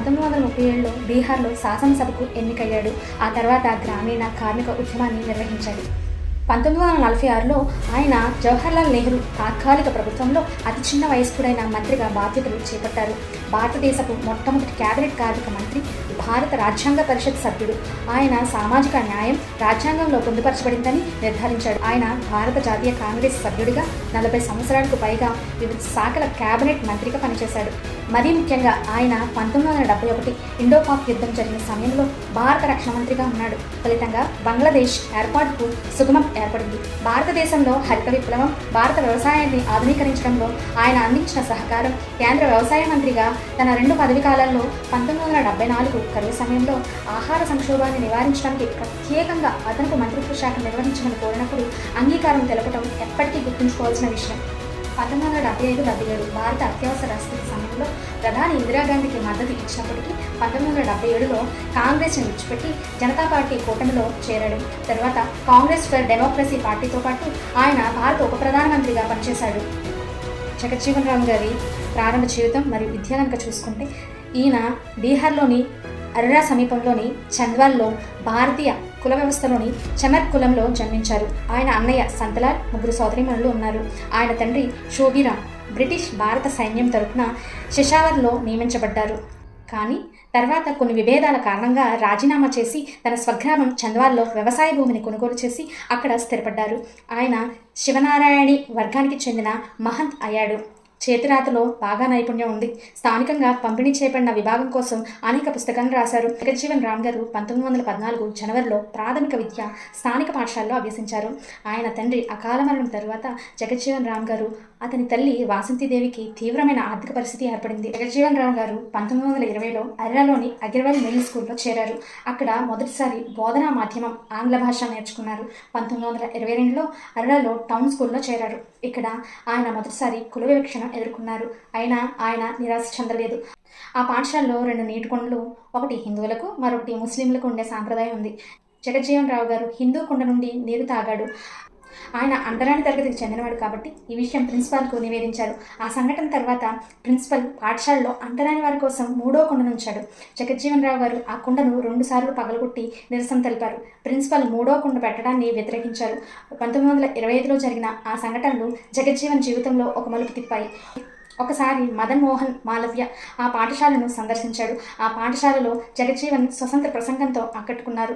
1937లో బీహార్లో శాసనసభకు ఎన్నికయ్యాడు. ఆ తర్వాత గ్రామీణ కార్మిక ఉద్యమాన్ని నిర్వహించాడు. 1946లో ఆయన జవహర్లాల్ నెహ్రూ తాత్కాలిక ప్రభుత్వంలో అతి చిన్న వయస్కుడైన మంత్రిగా బాధ్యతలు చేపట్టారు. భారతదేశపు మొట్టమొదటి కేబినెట్ కార్మిక మంత్రి, భారత రాజ్యాంగ పరిషత్ సభ్యుడు. ఆయన సామాజిక న్యాయం రాజ్యాంగంలో పొందుపరచబడిందని నిర్ధారించాడు. ఆయన భారత జాతీయ కాంగ్రెస్ సభ్యుడిగా 40 సంవత్సరాలకు పైగా వివిధ శాఖల కేబినెట్ మంత్రిగా పనిచేశాడు. మరీ ముఖ్యంగా ఆయన 1971 ఇండో-పాక్ యుద్ధం జరిగిన సమయంలో భారత రక్షణ మంత్రిగా ఉన్నాడు. ఫలితంగా బంగ్లాదేశ్ ఏర్పాటుకు సుగమం ఏర్పడింది. భారతదేశంలో హరిత విప్లవం, భారత వ్యవసాయాన్ని ఆధునీకరించడంలో ఆయన అందించిన సహకారం, కేంద్ర వ్యవసాయ మంత్రిగా తన 2 పదవీ కాలాల్లో 1974 కరువు సమయంలో ఆహార సంక్షోభాన్ని నివారించడానికి ప్రత్యేకంగా అదనపు మంత్రిత్వ శాఖ నిర్వహించమని కోరినప్పుడు అంగీకారం తెలపడం ఎప్పటికీ గుర్తుంచుకోవాల్సిన విషయం. 1975-77 భారత అత్యవసర స్థితి సమయంలో ప్రధాని ఇందిరాగాంధీకి మద్దతు ఇచ్చినప్పటికీ 1977లో కాంగ్రెస్ని విడిచిపెట్టి జనతా పార్టీ కూటమిలో చేరాడు. తర్వాత కాంగ్రెస్ ఫర్ డెమోక్రసీ పార్టీతో పాటు ఆయన భారత ఉప ప్రధానమంత్రిగా పనిచేశాడు. జగజ్జీవన్ రామ్ గారి ప్రారంభ జీవితం మరియు విద్య కనుక చూసుకుంటే, ఈయన బీహార్లోని అర్రా సమీపంలోని చంద్వాల్లో భారతీయ కుల వ్యవస్థలోని చమర్ కులంలో జన్మించారు. ఆయన అన్నయ్య సంతలాల్, 3 సోదరీమణులు ఉన్నారు. ఆయన తండ్రి షోబీరామ్ బ్రిటిష్ భారత సైన్యం తరపున పెషావర్లో నియమించబడ్డారు. కానీ తర్వాత కొన్ని విభేదాల కారణంగా రాజీనామా చేసి తన స్వగ్రామం చంద్వాల్లో వ్యవసాయ భూమిని కొనుగోలు చేసి అక్కడ స్థిరపడ్డారు. ఆయన శివనారాయణి వర్గానికి చెందిన మహంత్ అయ్యాడు. చేతిరాతలో బాగా నైపుణ్యం ఉంది. స్థానికంగా పంపిణీ చేయబడిన విభాగం కోసం అనేక పుస్తకాలను రాశారు. జగజ్జీవన్ రామ్ గారు 1914 జనవరిలో ప్రాథమిక విద్య స్థానిక పాఠశాలలో అభ్యసించారు. ఆయన తండ్రి అకాల మరణం తరువాత జగజ్జీవన్ రామ్ గారు, అతని తల్లి వాసంతిదేవికి తీవ్రమైన ఆర్థిక పరిస్థితి ఏర్పడింది. జగజ్జీవన్ రామ్ గారు 1920లో అర్రాలోని అగ్రవాల్ మిడిల్ స్కూల్లో చేరారు. అక్కడ మొదటిసారి బోధనా మాధ్యమం ఆంగ్ల భాష నేర్చుకున్నారు. 1922లో అర్రాలో టౌన్ స్కూల్లో చేరారు. ఇక్కడ ఆయన మొదటిసారి కుల వివక్షణ ఎదుర్కొన్నారు. అయినా ఆయన నిరాశ చెందలేదు. ఆ పాఠశాలలో 2 నీటి కుండలు, ఒకటి హిందువులకు, మరొకటి ముస్లింలకు ఉండే సాంప్రదాయం ఉంది. జగజ్జీవన్ రావు గారు హిందూ కుండ నుండి నీరు తాగాడు. ఆయన అంటరాని తరగతికి చెందినవాడు కాబట్టి ఈ విషయం ప్రిన్సిపాల్కు నివేదించారు. ఆ సంఘటన తర్వాత ప్రిన్సిపల్ పాఠశాలలో అంటరాని వారి కోసం 3వ కుండను ఉంచాడు. జగజ్జీవన్ రావు గారు ఆ కుండను 2 సార్లు పగలగొట్టి నిరసన తెలిపారు. ప్రిన్సిపల్ 3వ కుండ పెట్టడాన్ని వ్యతిరేకించారు. 1925లో జరిగిన ఆ సంఘటనలు జగజ్జీవన్ జీవితంలో ఒక మలుపు తిప్పాయి. ఒకసారి మదన్ మోహన్ మాలవ్య ఆ పాఠశాలను సందర్శించాడు. ఆ పాఠశాలలో జగజ్జీవన్ స్వతంత్ర ప్రసంగంతో ఆకట్టుకున్నారు.